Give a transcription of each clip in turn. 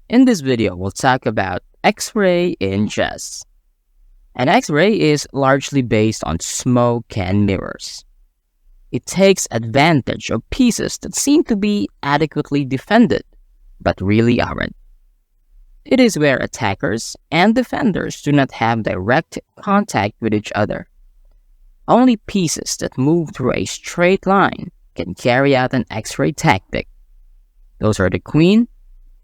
In this video, we'll talk about X-ray in chess. An X-ray is largely based on smoke and mirrors. It takes advantage of pieces that seem to be adequately defended, but really aren't. It is where attackers and defenders do not have direct contact with each other. Only pieces that move through a straight line can carry out an X-ray tactic. Those are the queen,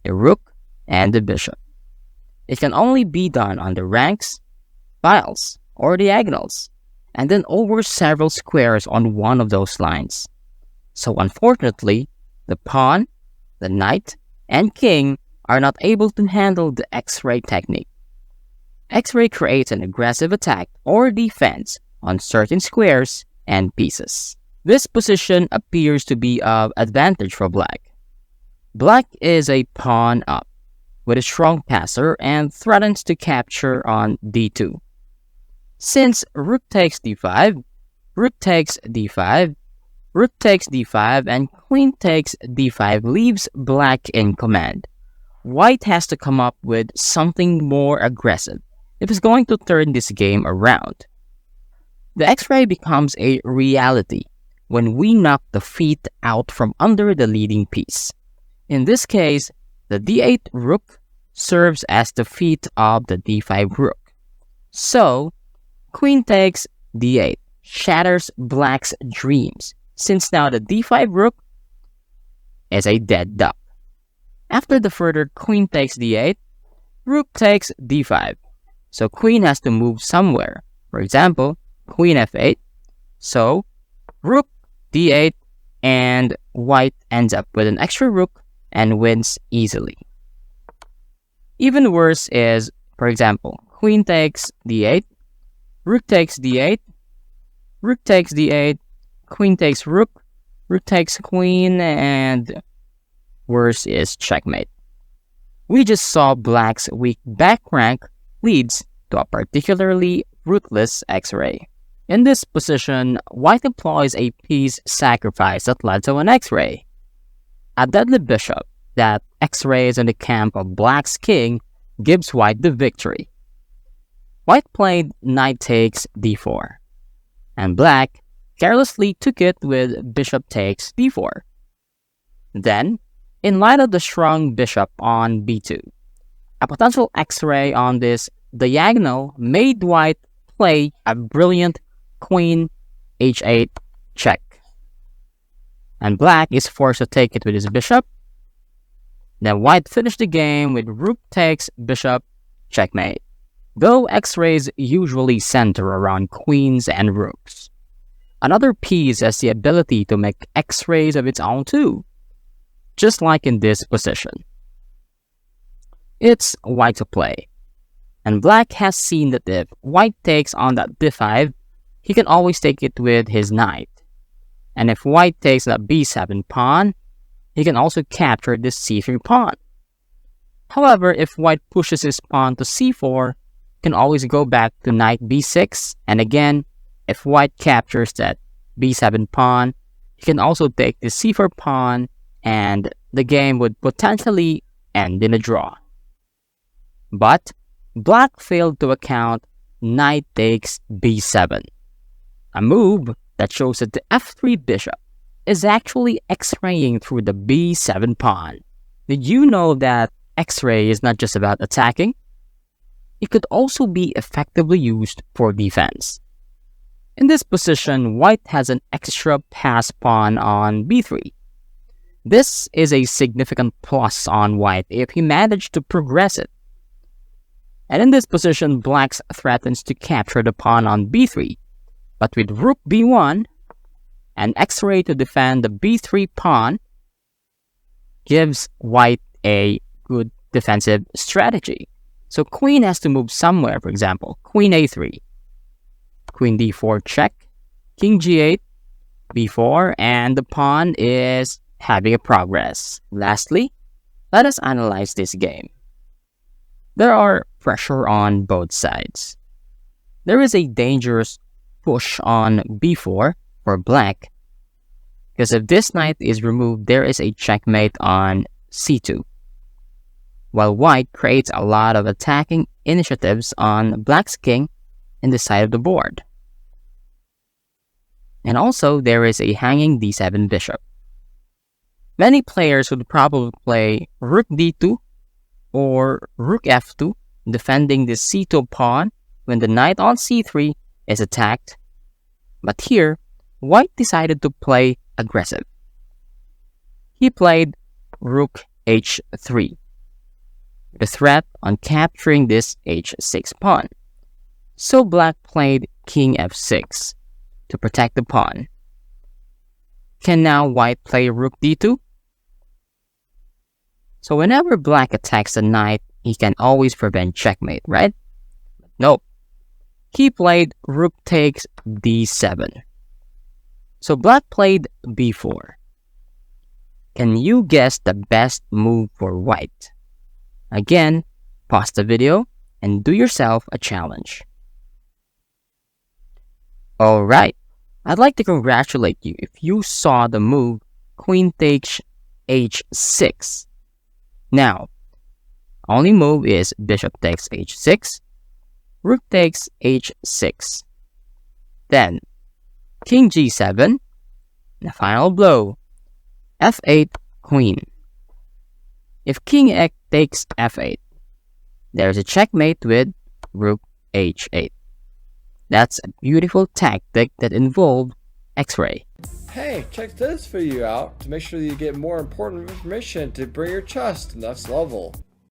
the rook, and the bishop. It can only be done on the ranks, files, or diagonals, and then over several squares on one of those lines. So unfortunately, the pawn, the knight, and king are not able to handle the X-ray technique. X-ray creates an aggressive attack or defense on certain squares and pieces. This position appears to be of advantage for black. Black is a pawn up with a strong passer and threatens to capture on d2. Since rook takes d5, rook takes d5, rook takes d5, and queen takes d5 leaves black in command. White has to come up with something more aggressive if it's going to turn this game around. The X-ray becomes a reality when we knock the feet out from under the leading piece. In this case, the d8 rook serves as the feet of the d5 rook. So, queen takes d8 shatters black's dreams, since now the d5 rook is a dead duck. After the further queen takes d8, rook takes d5. So queen has to move somewhere. For example, queen f8. So, rook d8, and white ends up with an extra rook and wins easily. Even worse is, for example, queen takes d8, rook takes d8, rook takes d8, queen takes rook, rook takes queen, and worse is checkmate. We just saw black's weak back rank leads to a particularly ruthless X-ray. In this position, white employs a piece sacrifice that led to an X-ray. A deadly bishop that X-rays in the camp of black's king gives white the victory. White played knight takes d4, and black carelessly took it with bishop takes d4. Then, in light of the strong bishop on b2, a potential X-ray on this diagonal made white play a brilliant queen h8 check. And black is forced to take it with his bishop. Then white finished the game with rook takes bishop checkmate. Though X-rays usually center around queens and rooks, another piece has the ability to make X-rays of its own too, just like in this position. It's white to play, and black has seen that if white takes on that d5, he can always take it with his knight. And if white takes that b7 pawn, he can also capture this c3 pawn. However, if white pushes his pawn to c4, he can always go back to knight b6, and again, if white captures that b7 pawn, he can also take the c4 pawn, and the game would potentially end in a draw. But black failed to account knight takes b7, a move that shows that the f3 bishop is actually X-raying through the b7 pawn. Did you know that X-ray is not just about attacking? It could also be effectively used for defense. In this position, white has an extra pass pawn on b3. This is a significant plus on white if he managed to progress it. And in this position, black threatens to capture the pawn on b3, but with rook b1, an X-ray to defend the b3 pawn gives white a good defensive strategy. So queen has to move somewhere, for example, queen a3, queen d4 check, king g8, b4, and the pawn is having a progress. Lastly, let us analyze this game. There are pressure on both sides. There is a dangerous push on b4 for black, because if this knight is removed, there is a checkmate on c2. while white creates a lot of attacking initiatives on black's king in the side of the board. And also, there is a hanging d7 bishop. Many players would probably play rook d2 or rook f2, defending the c2 pawn when the knight on c3 is attacked. But here, white decided to play aggressive. He played rook h3, the threat on capturing this h6 pawn. So black played king f6 to protect the pawn. Can now white play rook d2? So whenever black attacks the knight, he can always prevent checkmate, right? No. He played rook takes d7. So black played b4. Can you guess the best move for white? Again, pause the video and do yourself a challenge. Alright, I'd like to congratulate you if you saw the move queen takes h6. Now, only move is bishop takes h6, rook takes h6. Then, king g7, the final blow, f8 queen. If king takes f8, there's a checkmate with rook h8. That's a beautiful tactic that involved X-ray. Hey, check this video out to make sure that you get more important information to bring your chess to the next level.